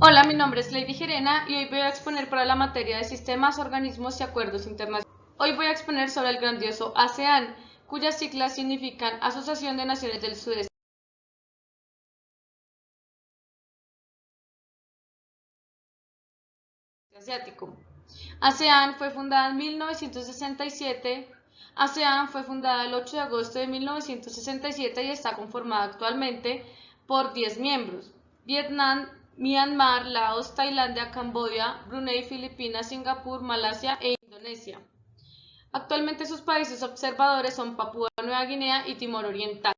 Hola, mi nombre es Lady Gerena y hoy voy a exponer para la materia de sistemas, organismos y acuerdos internacionales. Hoy voy a exponer sobre el grandioso ASEAN, cuyas siglas significan Asociación de Naciones del Sudeste Asiático. ASEAN fue fundada en 1967. ASEAN fue fundada el 8 de agosto de 1967 y está conformada actualmente por 10 miembros: Vietnam, Myanmar, Laos, Tailandia, Camboya, Brunei, Filipinas, Singapur, Malasia e Indonesia. Actualmente sus países observadores son Papúa Nueva Guinea y Timor Oriental.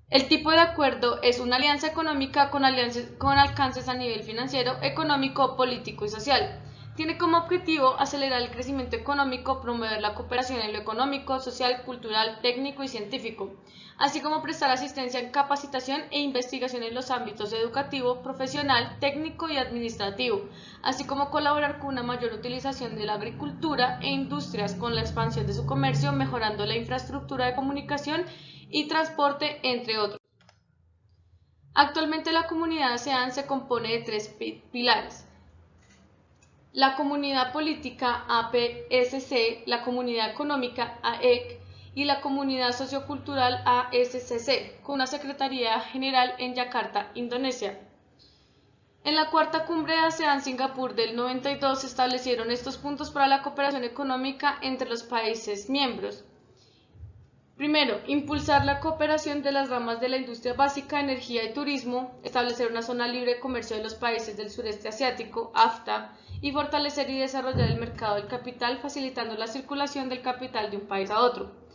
El tipo de acuerdo es una alianza económica con alcances a nivel financiero, económico, político y social. Tiene como objetivo acelerar el crecimiento económico, promover la cooperación en lo económico, social, cultural, técnico y científico, así como prestar asistencia en capacitación e investigación en los ámbitos educativo, profesional, técnico y administrativo, así como colaborar con una mayor utilización de la agricultura e industrias con la expansión de su comercio, mejorando la infraestructura de comunicación y transporte, entre otros. Actualmente la comunidad ASEAN se compone de tres pilares: la comunidad política APSC, la comunidad económica AEC y la comunidad sociocultural ASCC, con una Secretaría General en Yakarta, Indonesia. En la cuarta cumbre de ASEAN-Singapur del 92 se establecieron estos puntos para la cooperación económica entre los países miembros. Primero, impulsar la cooperación de las ramas de la industria básica, energía y turismo, establecer una zona libre de comercio de los países del sureste asiático, AFTA, y fortalecer y desarrollar el mercado del capital, facilitando la circulación del capital de un país a otro.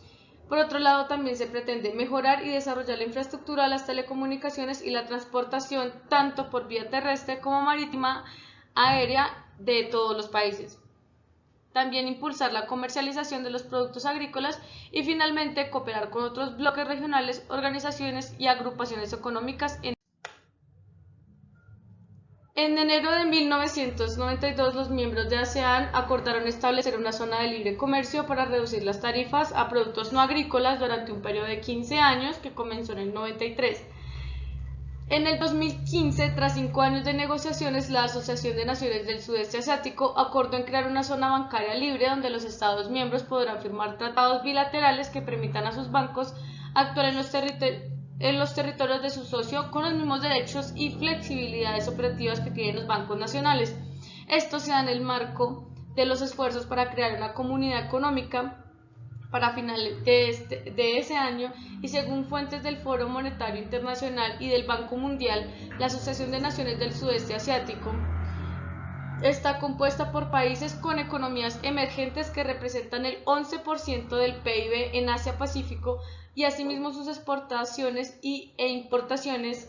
Por otro lado, también se pretende mejorar y desarrollar la infraestructura, las telecomunicaciones y la transportación, tanto por vía terrestre como marítima, aérea, de todos los países. También impulsar la comercialización de los productos agrícolas y finalmente cooperar con otros bloques regionales, organizaciones y agrupaciones económicas. En enero de 1992, los miembros de ASEAN acordaron establecer una zona de libre comercio para reducir las tarifas a productos no agrícolas durante un periodo de 15 años que comenzó en el 93. En el 2015, tras 5 años de negociaciones, la Asociación de Naciones del Sudeste Asiático acordó en crear una zona bancaria libre donde los Estados miembros podrán firmar tratados bilaterales que permitan a sus bancos actuar en los territorios de su socio con los mismos derechos y flexibilidades operativas que tienen los bancos nacionales. Esto se da en el marco de los esfuerzos para crear una comunidad económica para finales de ese año, y según fuentes del Foro Monetario Internacional y del Banco Mundial, la Asociación de Naciones del Sudeste Asiático está compuesta por países con economías emergentes que representan el 11% del PIB en Asia-Pacífico, y asimismo sus exportaciones e importaciones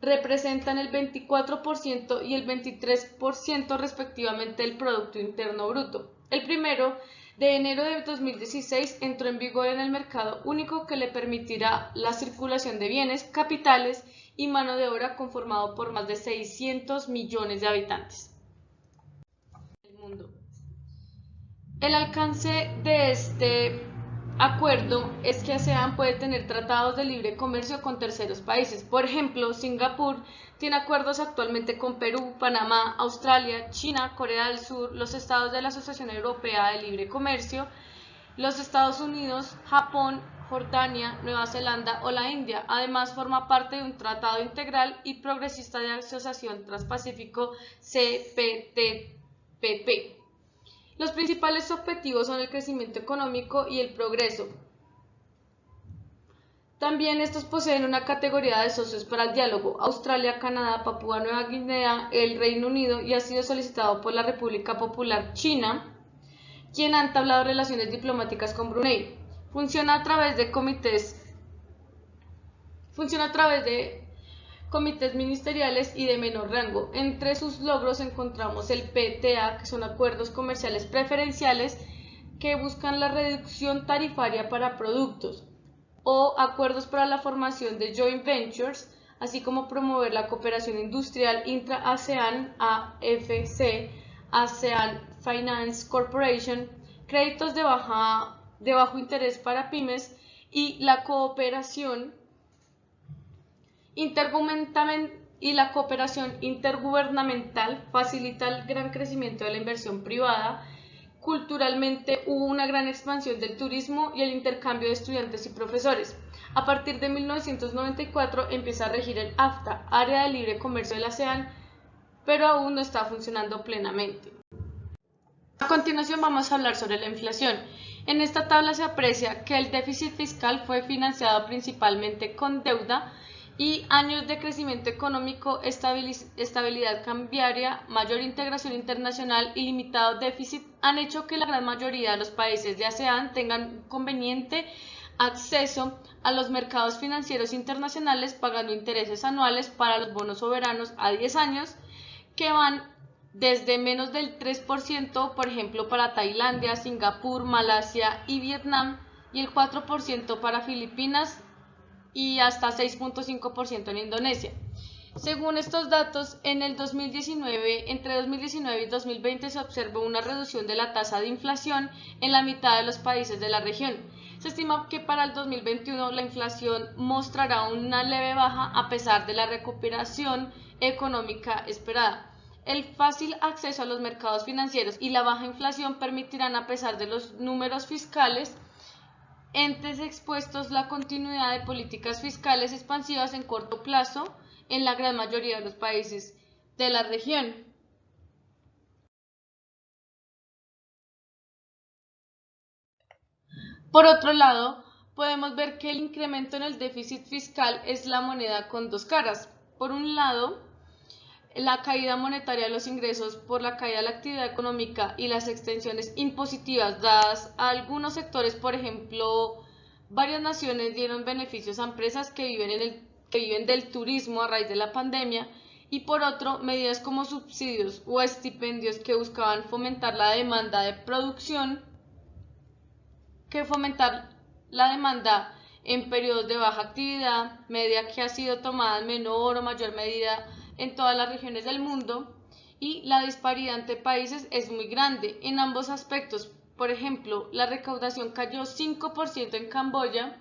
representan el 24% y el 23% respectivamente del Producto Interno Bruto. El primero de enero de 2016 entró en vigor en el mercado único, que le permitirá la circulación de bienes, capitales y mano de obra, conformado por más de 600 millones de habitantes del mundo. El alcance de este acuerdo es que ASEAN puede tener tratados de libre comercio con terceros países. Por ejemplo, Singapur tiene acuerdos actualmente con Perú, Panamá, Australia, China, Corea del Sur, los estados de la Asociación Europea de Libre Comercio, los Estados Unidos, Japón, Jordania, Nueva Zelanda o la India. Además, forma parte de un tratado integral y progresista de asociación Transpacífico, CPTPP. Los principales objetivos son el crecimiento económico y el progreso. También estos poseen una categoría de socios para el diálogo: Australia, Canadá, Papúa Nueva Guinea, el Reino Unido, y ha sido solicitado por la República Popular China, quien ha entablado relaciones diplomáticas con Brunei. Funciona a través de comités ministeriales y de menor rango. Entre sus logros encontramos el PTA, que son acuerdos comerciales preferenciales que buscan la reducción tarifaria para productos, o acuerdos para la formación de joint ventures, así como promover la cooperación industrial intra-ASEAN, AFC, ASEAN Finance Corporation, créditos de bajo interés para pymes y la cooperación y la cooperación intergubernamental facilita el gran crecimiento de la inversión privada. Culturalmente hubo una gran expansión del turismo y el intercambio de estudiantes y profesores. A partir de 1994 empieza a regir el AFTA, Área de Libre Comercio de la ASEAN, pero aún no está funcionando plenamente. A continuación vamos a hablar sobre la inflación. En esta tabla se aprecia que el déficit fiscal fue financiado principalmente con deuda y años de crecimiento económico, estabilidad cambiaria, mayor integración internacional y limitado déficit han hecho que la gran mayoría de los países de ASEAN tengan conveniente acceso a los mercados financieros internacionales pagando intereses anuales para los bonos soberanos a 10 años que van desde menos del 3%, por ejemplo, para Tailandia, Singapur, Malasia y Vietnam, y el 4% para Filipinas y hasta 6.5% en Indonesia. Según estos datos, entre 2019 y 2020 se observó una reducción de la tasa de inflación en la mitad de los países de la región. Se estima que para el 2021 la inflación mostrará una leve baja a pesar de la recuperación económica esperada. El fácil acceso a los mercados financieros y la baja inflación permitirán, a pesar de los números fiscales entes expuestos, la continuidad de políticas fiscales expansivas en corto plazo en la gran mayoría de los países de la región. Por otro lado, podemos ver que el incremento en el déficit fiscal es la moneda con dos caras. Por un lado, la caída monetaria de los ingresos por la caída de la actividad económica y las extensiones impositivas dadas a algunos sectores, por ejemplo, varias naciones dieron beneficios a empresas que viven del turismo a raíz de la pandemia, y por otro, medidas como subsidios o estipendios que buscaban fomentar la demanda de producción, en periodos de baja actividad, medida que ha sido tomada en menor o mayor medida en todas las regiones del mundo, y la disparidad entre países es muy grande en ambos aspectos. Por ejemplo, la recaudación cayó 5% en Camboya,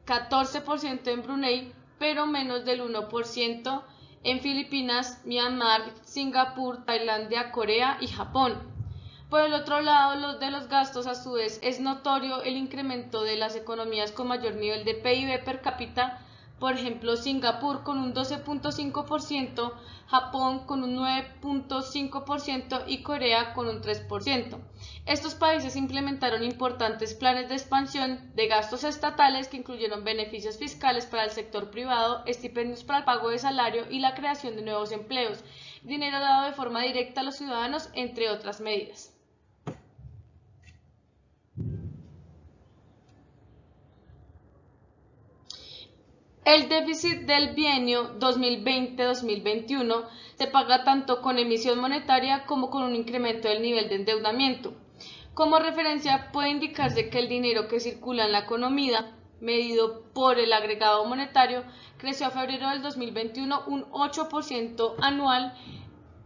14% en Brunei, pero menos del 1% en Filipinas, Myanmar, Singapur, Tailandia, Corea y Japón. Por el otro lado, los de los gastos, a su vez, es notorio el incremento de las economías con mayor nivel de PIB per cápita, por ejemplo, Singapur con un 12.5%, Japón con un 9.5% y Corea con un 3%. Estos países implementaron importantes planes de expansión de gastos estatales que incluyeron beneficios fiscales para el sector privado, estipendios para el pago de salario y la creación de nuevos empleos, dinero dado de forma directa a los ciudadanos, entre otras medidas. El déficit del bienio 2020-2021 se paga tanto con emisión monetaria como con un incremento del nivel de endeudamiento. Como referencia puede indicarse que el dinero que circula en la economía, medido por el agregado monetario, creció a febrero del 2021 un 8% anual,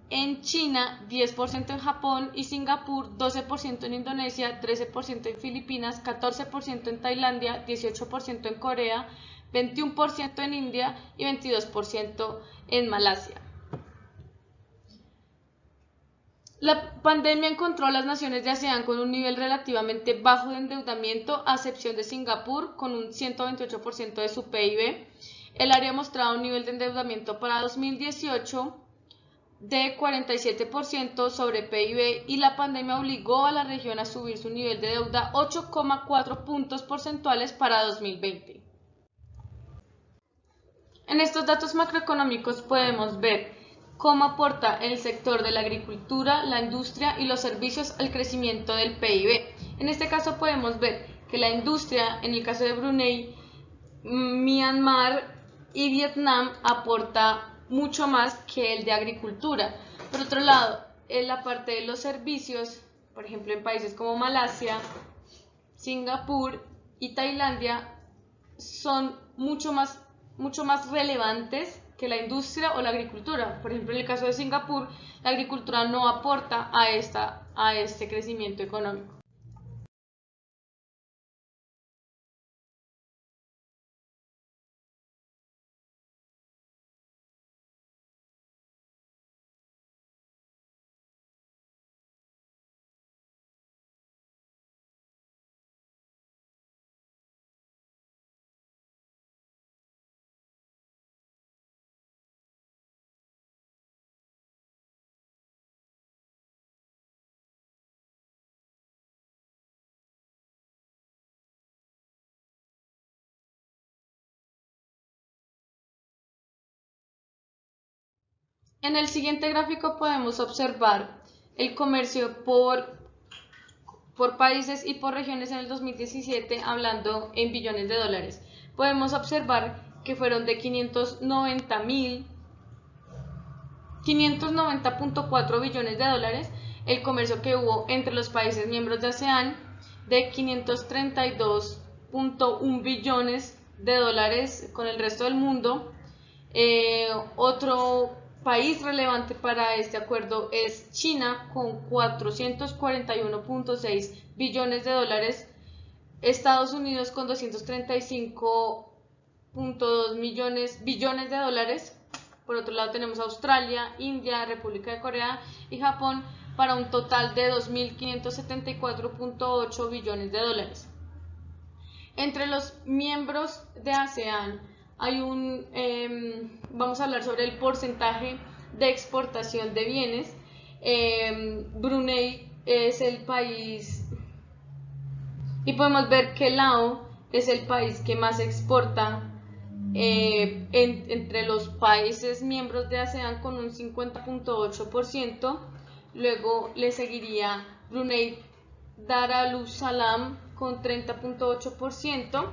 en China 10% en Japón y Singapur, 12% en Indonesia, 13% en Filipinas, 14% en Tailandia, 18% en Corea, 21% en India y 22% en Malasia. La pandemia encontró a las naciones de ASEAN con un nivel relativamente bajo de endeudamiento, a excepción de Singapur, con un 128% de su PIB. El área mostraba un nivel de endeudamiento para 2018 de 47% sobre PIB, y la pandemia obligó a la región a subir su nivel de deuda 8,4 puntos porcentuales para 2020. En estos datos macroeconómicos podemos ver cómo aporta el sector de la agricultura, la industria y los servicios al crecimiento del PIB. En este caso podemos ver que la industria, en el caso de Brunei, Myanmar y Vietnam, aporta mucho más que el de agricultura. Por otro lado, en la parte de los servicios, por ejemplo en países como Malasia, Singapur y Tailandia, son mucho más relevantes que la industria o la agricultura. Por ejemplo, en el caso de Singapur, la agricultura no aporta a este crecimiento económico. En el siguiente gráfico podemos observar el comercio por países y por regiones en el 2017, hablando en billones de dólares. Podemos observar que fueron de 590.4 billones de dólares el comercio que hubo entre los países miembros de ASEAN, de 532.1 billones de dólares con el resto del mundo. Otro país relevante para este acuerdo es China, con 441.6 billones de dólares, Estados Unidos con 235.2 billones de dólares. Por otro lado tenemos Australia, India, República de Corea y Japón, para un total de 2.574.8 billones de dólares. Entre los miembros de ASEAN hay vamos a hablar sobre el porcentaje de exportación de bienes. Brunei es el país, y podemos ver que Laos es el país que más exporta entre los países miembros de ASEAN, con un 50.8%. Luego le seguiría Brunei Darussalam con 30.8%,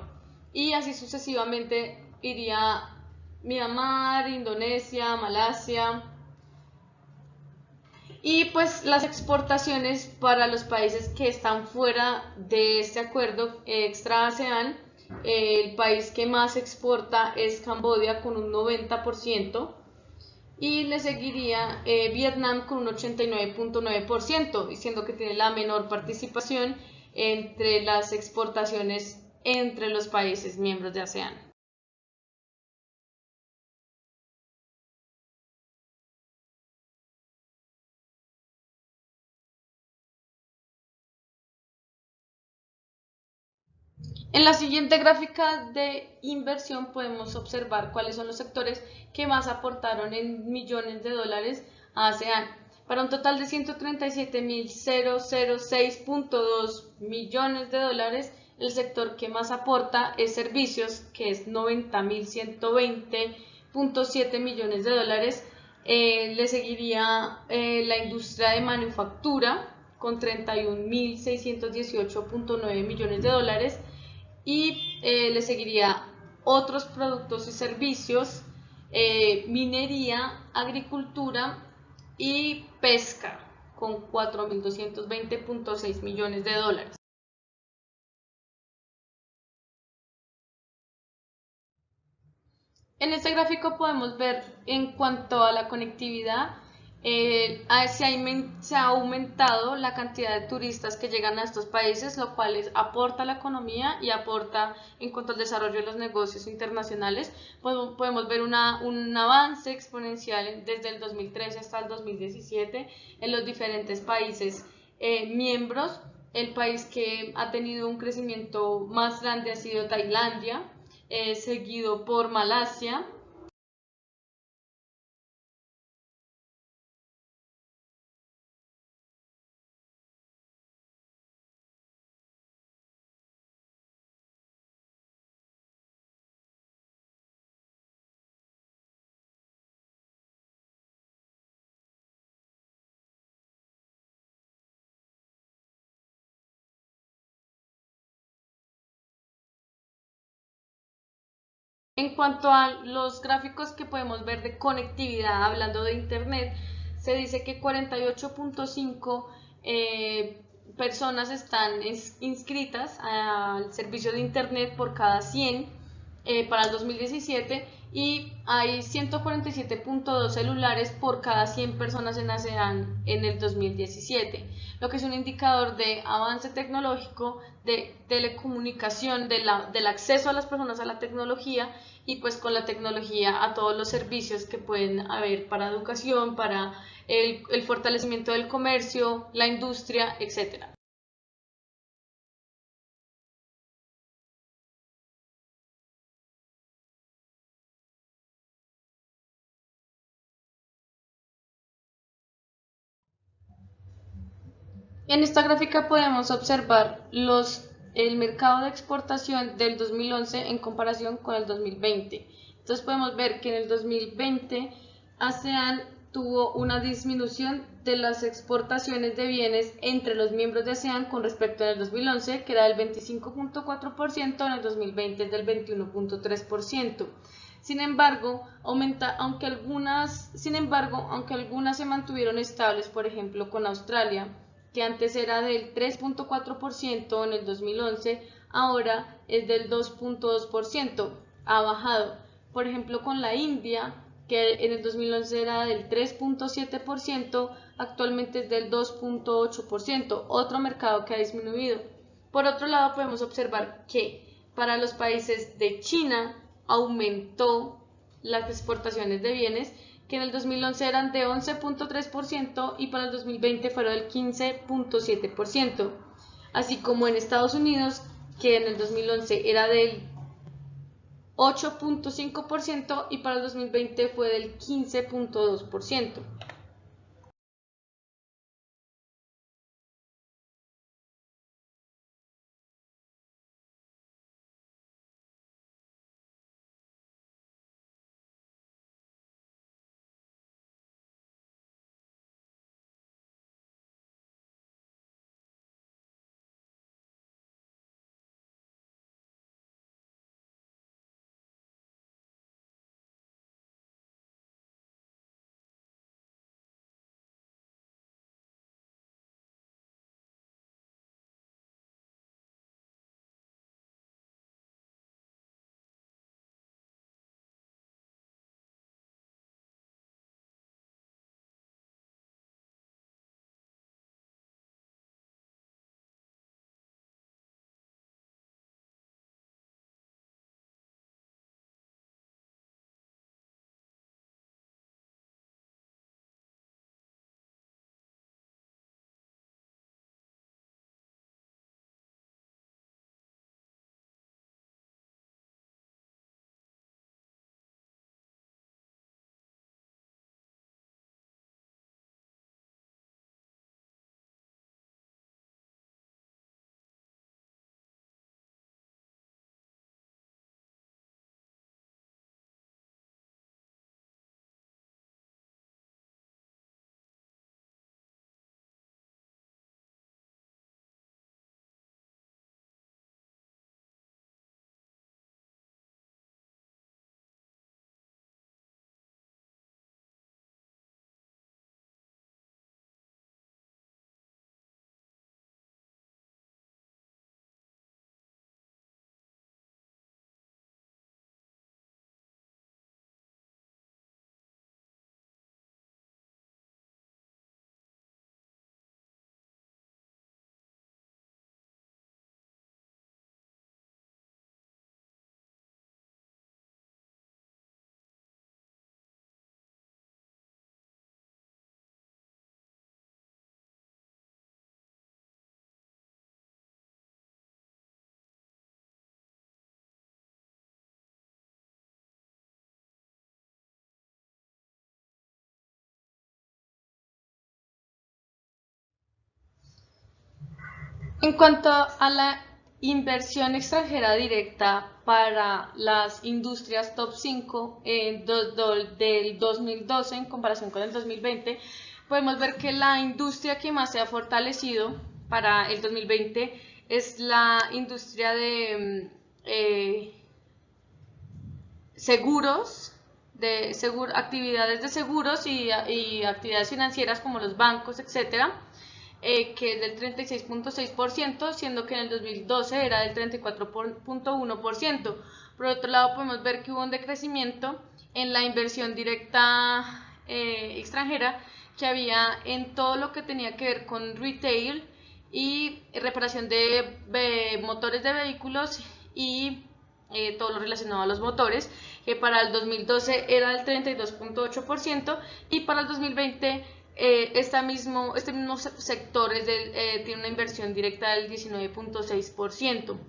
y así sucesivamente iría Myanmar, Indonesia, Malasia. Y pues las exportaciones para los países que están fuera de este acuerdo extra ASEAN, el país que más exporta es Camboya con un 90%, y le seguiría Vietnam con un 89.9%, diciendo que tiene la menor participación entre las exportaciones entre los países miembros de ASEAN. En la siguiente gráfica de inversión podemos observar cuáles son los sectores que más aportaron en millones de dólares a ASEAN. Para un total de 137.006.2 millones de dólares, el sector que más aporta es servicios, que es 90.120.7 millones de dólares. Le seguiría la industria de manufactura con 31.618.9 millones de dólares. Y le seguiría otros productos y servicios, minería, agricultura y pesca, con 4.220.6 millones de dólares. En este gráfico podemos ver, en cuanto a la conectividad, se ha aumentado la cantidad de turistas que llegan a estos países, lo cual aporta a la economía y aporta en cuanto al desarrollo de los negocios internacionales. Podemos ver un avance exponencial desde el 2013 hasta el 2017 en los diferentes países miembros. El país que ha tenido un crecimiento más grande ha sido Tailandia, seguido por Malasia. En cuanto a los gráficos que podemos ver de conectividad, hablando de Internet, se dice que 48.5 personas están inscritas al servicio de Internet por cada 100 para el 2017, y hay 147.2 celulares por cada 100 personas en ASEAN en el 2017, lo que es un indicador de avance tecnológico, de telecomunicación, del acceso a las personas a la tecnología, y pues con la tecnología a todos los servicios que pueden haber para educación, para el fortalecimiento del comercio, la industria, etc. En esta gráfica podemos observar el mercado de exportación del 2011 en comparación con el 2020. Entonces podemos ver que en el 2020 ASEAN tuvo una disminución de las exportaciones de bienes entre los miembros de ASEAN con respecto al 2011, que era del 25.4%, en el 2020 es del 21.3%. Sin embargo, aunque algunas se mantuvieron estables, por ejemplo con Australia, que antes era del 3.4% en el 2011, ahora es del 2.2%, ha bajado. Por ejemplo con la India, que en el 2011 era del 3.7%, actualmente es del 2.8%, otro mercado que ha disminuido. Por otro lado, podemos observar que para los países de China aumentó las exportaciones de bienes, que en el 2011 eran de 11.3% y para el 2020 fueron del 15.7%, así como en Estados Unidos, que en el 2011 era del 8.5% y para el 2020 fue del 15.2%. En cuanto a la inversión extranjera directa para las industrias top 5 del 2012 en comparación con el 2020, podemos ver que la industria que más se ha fortalecido para el 2020 es la industria de seguros, actividades de seguros y actividades financieras como los bancos, etcétera, que es del 36.6%, siendo que en el 2012 era del 34.1%. Por otro lado, podemos ver que hubo un decrecimiento en la inversión directa extranjera que había en todo lo que tenía que ver con retail y reparación de motores de vehículos y todo lo relacionado a los motores, que para el 2012 era del 32.8% y para el 2020 este mismo sector tiene una inversión directa del 19.6%.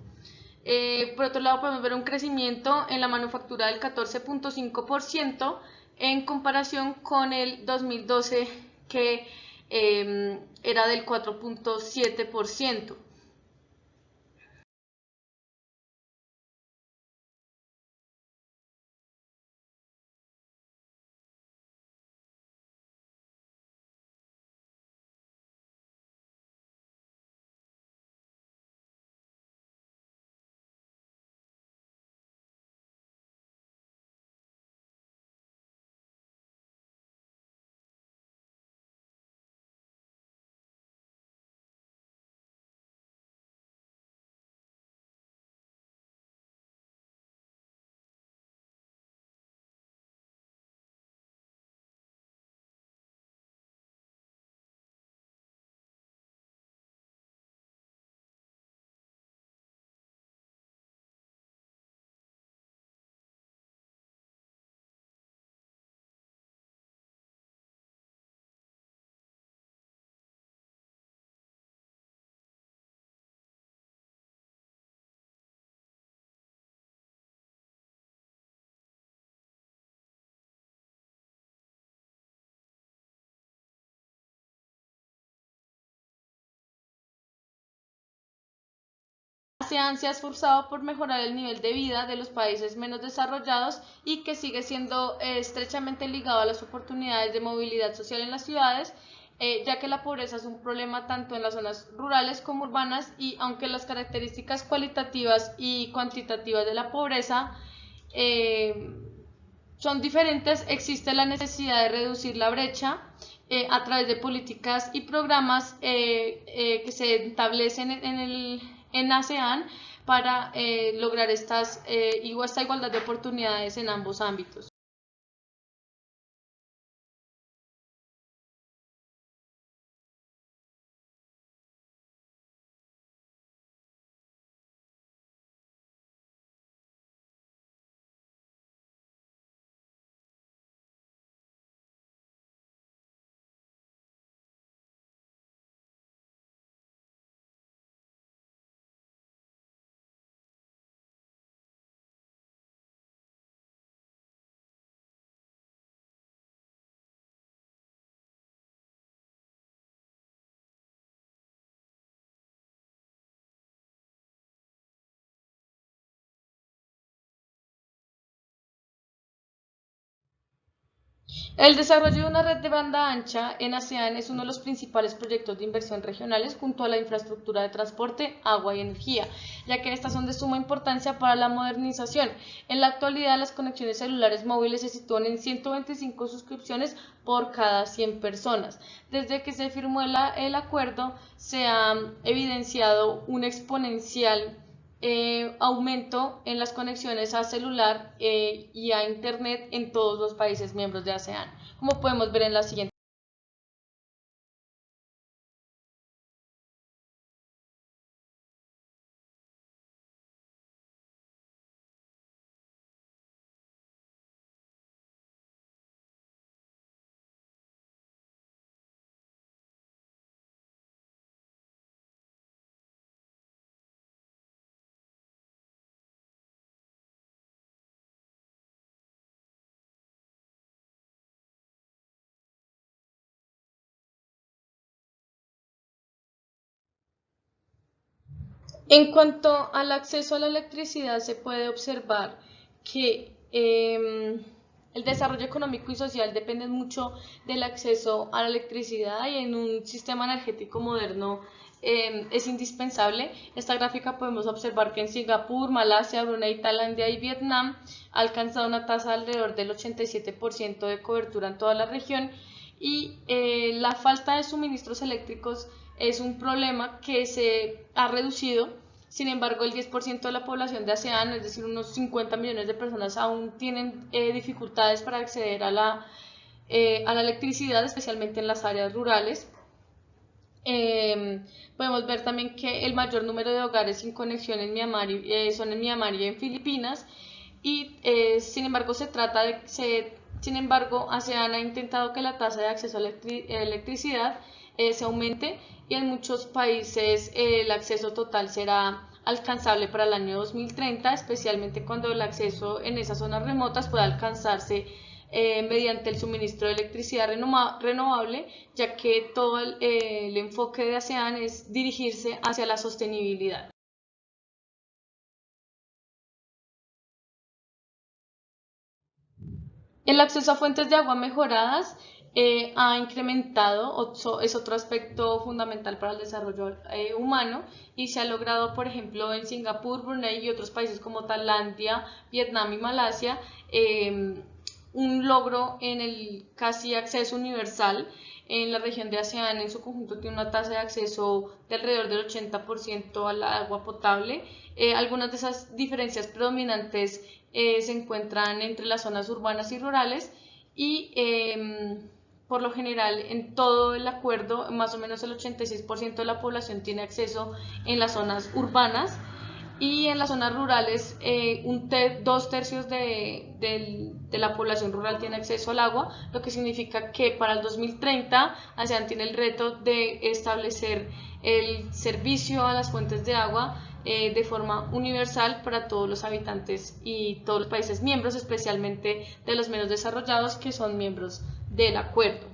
Por otro lado, podemos ver un crecimiento en la manufactura del 14.5% en comparación con el 2012, que era del 4.7%. ASEAN se ha esforzado por mejorar el nivel de vida de los países menos desarrollados y que sigue siendo estrechamente ligado a las oportunidades de movilidad social en las ciudades, ya que la pobreza es un problema tanto en las zonas rurales como urbanas, y aunque las características cualitativas y cuantitativas de la pobreza son diferentes, existe la necesidad de reducir la brecha a través de políticas y programas que se establecen en ASEAN para lograr esta igualdad de oportunidades en ambos ámbitos. El desarrollo de una red de banda ancha en ASEAN es uno de los principales proyectos de inversión regionales junto a la infraestructura de transporte, agua y energía, ya que estas son de suma importancia para la modernización. En la actualidad, las conexiones celulares móviles se sitúan en 125 suscripciones por cada 100 personas. Desde que se firmó el acuerdo, se ha evidenciado un exponencial aumento en las conexiones a celular y a Internet en todos los países miembros de ASEAN, como podemos ver en la siguiente. En cuanto al acceso a la electricidad, se puede observar que el desarrollo económico y social depende mucho del acceso a la electricidad, y en un sistema energético moderno es indispensable. Esta gráfica podemos observar que en Singapur, Malasia, Brunei, Tailandia y Vietnam ha alcanzado una tasa de alrededor del 87% de cobertura en toda la región, y la falta de suministros eléctricos es un problema que se ha reducido. Sin embargo, el 10% de la población de ASEAN, es decir, unos 50 millones de personas, aún tienen dificultades para acceder a la electricidad, especialmente en las áreas rurales. Podemos ver también que el mayor número de hogares sin conexión en Myanmar, son en Myanmar y en Filipinas, y sin embargo sin embargo, ASEAN ha intentado que la tasa de acceso a electricidad se aumente, y en muchos países el acceso total será alcanzable para el año 2030, especialmente cuando el acceso en esas zonas remotas pueda alcanzarse mediante el suministro de electricidad renovable, ya que todo el enfoque de ASEAN es dirigirse hacia la sostenibilidad. El acceso a fuentes de agua mejoradas ha incrementado, es otro aspecto fundamental para el desarrollo humano, y se ha logrado, por ejemplo, en Singapur, Brunei y otros países como Tailandia, Vietnam y Malasia, un logro en el casi acceso universal. En la región de ASEAN en su conjunto tiene una tasa de acceso de alrededor del 80% al agua potable. Algunas de esas diferencias predominantes se encuentran entre las zonas urbanas y rurales, y por lo general en todo el acuerdo más o menos el 86% de la población tiene acceso en las zonas urbanas, y en las zonas rurales 2/3 de la población rural tiene acceso al agua, lo que significa que para el 2030 ASEAN tiene el reto de establecer el servicio a las fuentes de agua de forma universal para todos los habitantes y todos los países miembros, especialmente de los menos desarrollados que son miembros del acuerdo.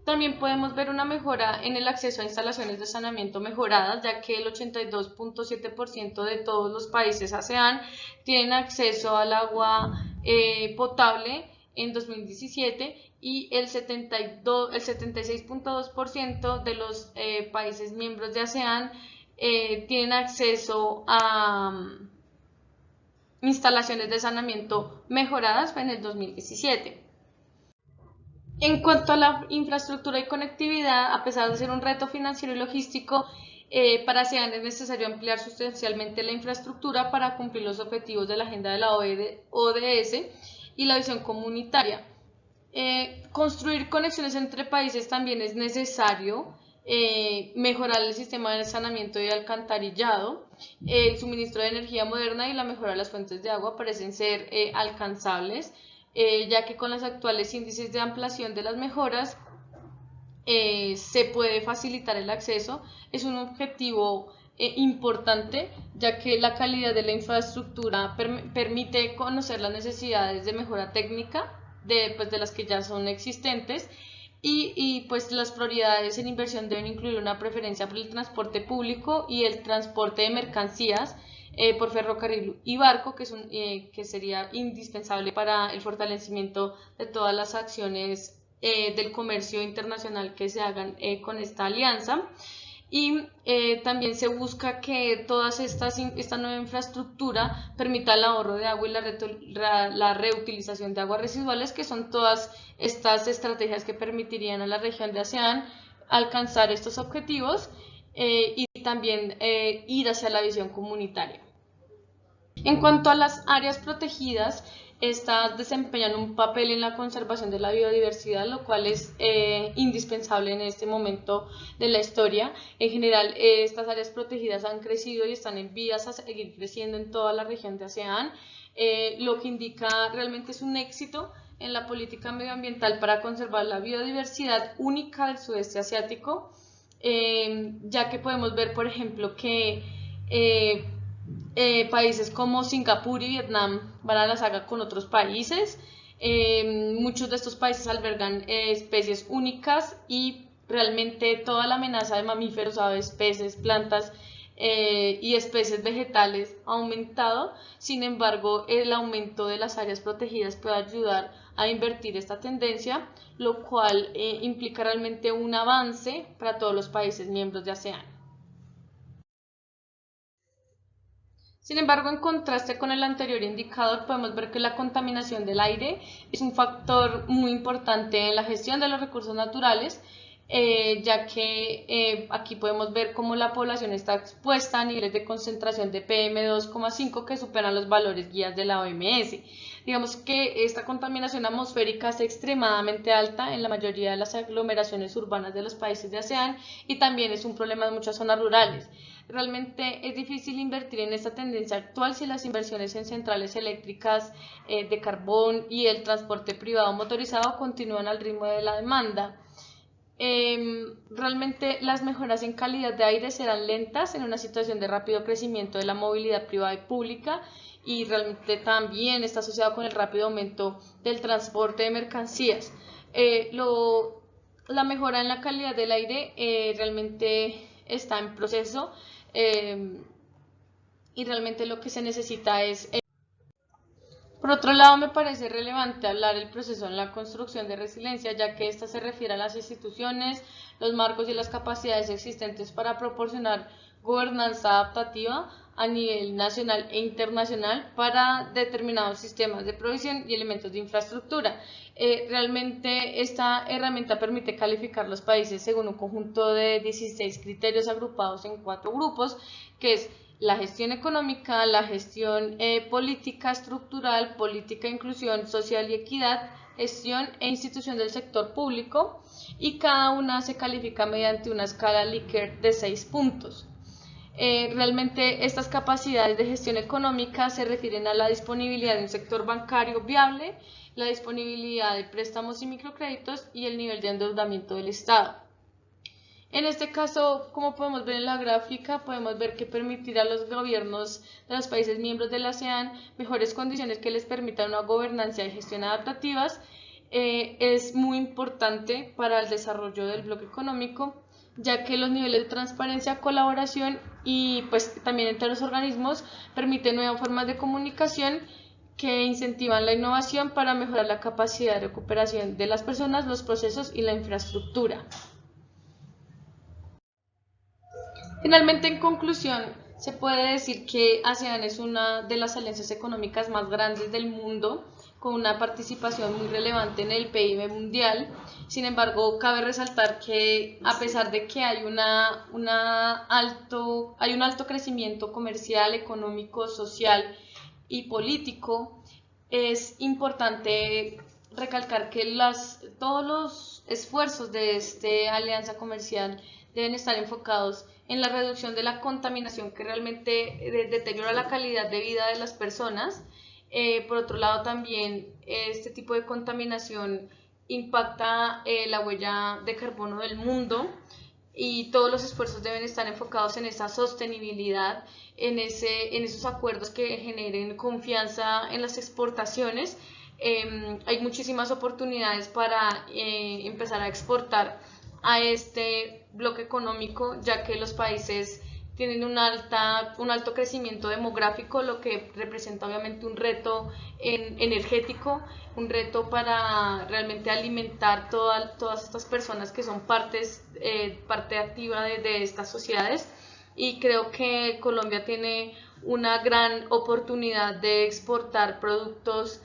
También podemos ver una mejora en el acceso a instalaciones de saneamiento mejoradas, ya que el 82.7% de todos los países ASEAN tienen acceso al agua potable en 2017 y el 76.2% de los países miembros de ASEAN tienen acceso a instalaciones de saneamiento mejoradas en el 2017. En cuanto a la infraestructura y conectividad, a pesar de ser un reto financiero y logístico, para ASEAN es necesario ampliar sustancialmente la infraestructura para cumplir los objetivos de la agenda de la ODS y la visión comunitaria. Construir conexiones entre países también es necesario, mejorar el sistema de saneamiento y alcantarillado, el suministro de energía moderna y la mejora de las fuentes de agua parecen ser alcanzables, ya que con los actuales índices de ampliación de las mejoras se puede facilitar el acceso. Es un objetivo importante, ya que la calidad de la infraestructura permite conocer las necesidades de mejora técnica de las que ya son existentes y pues las prioridades en inversión deben incluir una preferencia por el transporte público y el transporte de mercancías por ferrocarril y barco, que sería indispensable para el fortalecimiento de todas las acciones del comercio internacional que se hagan con esta alianza. Y también se busca que esta nueva infraestructura permita el ahorro de agua y la reutilización de aguas residuales, que son todas estas estrategias que permitirían a la región de ASEAN alcanzar estos objetivos y también ir hacia la visión comunitaria. En cuanto a las áreas protegidas, estas desempeñan un papel en la conservación de la biodiversidad, lo cual es indispensable en este momento de la historia. En general, estas áreas protegidas han crecido y están en vías a seguir creciendo en toda la región de ASEAN, lo que indica realmente es un éxito en la política medioambiental para conservar la biodiversidad única del sudeste asiático, ya que podemos ver, por ejemplo, que países como Singapur y Vietnam van a la saga con otros países. Muchos de estos países albergan especies únicas y realmente toda la amenaza de mamíferos, aves, peces, plantas y especies vegetales ha aumentado. Sin embargo, el aumento de las áreas protegidas puede ayudar a invertir esta tendencia, lo cual implica realmente un avance para todos los países miembros de ASEAN. Sin embargo, en contraste con el anterior indicador, podemos ver que la contaminación del aire es un factor muy importante en la gestión de los recursos naturales, ya que aquí podemos ver cómo la población está expuesta a niveles de concentración de PM2,5 que superan los valores guías de la OMS. Digamos que esta contaminación atmosférica es extremadamente alta en la mayoría de las aglomeraciones urbanas de los países de ASEAN y también es un problema en muchas zonas rurales. Realmente es difícil invertir en esta tendencia actual si las inversiones en centrales eléctricas de carbón y el transporte privado motorizado continúan al ritmo de la demanda. Realmente las mejoras en calidad de aire serán lentas en una situación de rápido crecimiento de la movilidad privada y pública, y realmente también está asociado con el rápido aumento del transporte de mercancías. La mejora en la calidad del aire realmente está en proceso, y realmente lo que se necesita es... Por otro lado, me parece relevante hablar del proceso en la construcción de resiliencia, ya que esta se refiere a las instituciones, los marcos y las capacidades existentes para proporcionar gobernanza adaptativa a nivel nacional e internacional para determinados sistemas de provisión y elementos de infraestructura. Realmente esta herramienta permite calificar los países según un conjunto de 16 criterios agrupados en 4 grupos, que es la gestión económica, la gestión política estructural, política de inclusión social y equidad, gestión e institución del sector público, y cada una se califica mediante una escala Likert de 6 puntos. Realmente estas capacidades de gestión económica se refieren a la disponibilidad de un sector bancario viable, la disponibilidad de préstamos y microcréditos y el nivel de endeudamiento del Estado. En este caso, como podemos ver en la gráfica, podemos ver que permitirá a los gobiernos de los países miembros de la ASEAN mejores condiciones que les permitan una gobernanza y gestión adaptativas, es muy importante para el desarrollo del bloque económico, ya que los niveles de transparencia, colaboración y pues también entre los organismos permiten nuevas formas de comunicación que incentivan la innovación para mejorar la capacidad de recuperación de las personas, los procesos y la infraestructura. Finalmente, en conclusión, se puede decir que ASEAN es una de las alianzas económicas más grandes del mundo, con una participación muy relevante en el PIB mundial. Sin embargo, cabe resaltar que a pesar de que hay un alto crecimiento comercial, económico, social y político, es importante recalcar que todos los esfuerzos de esta alianza comercial deben estar enfocados en la reducción de la contaminación que realmente deteriora la calidad de vida de las personas. Por otro lado, también este tipo de contaminación impacta la huella de carbono del mundo, y todos los esfuerzos deben estar enfocados en esa sostenibilidad, en esos acuerdos que generen confianza en las exportaciones. Hay muchísimas oportunidades para empezar a exportar a este bloque económico, ya que los países tienen un alto crecimiento demográfico, lo que representa obviamente un reto energético, un reto para realmente alimentar todas estas personas que son parte activa de estas sociedades. Y creo que Colombia tiene una gran oportunidad de exportar productos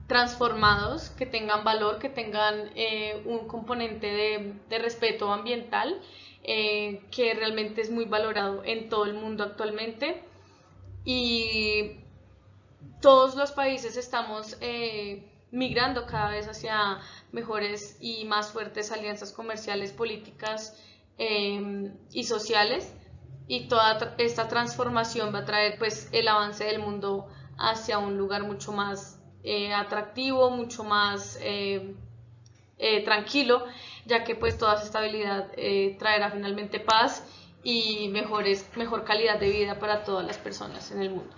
transformados, que tengan valor, que tengan un componente de respeto ambiental, que realmente es muy valorado en todo el mundo actualmente. Y todos los países estamos migrando cada vez hacia mejores y más fuertes alianzas comerciales, políticas y sociales, y toda esta transformación va a traer pues el avance del mundo hacia un lugar mucho más atractivo, mucho más tranquilo, ya que pues toda esa estabilidad traerá finalmente paz y mejor calidad de vida para todas las personas en el mundo.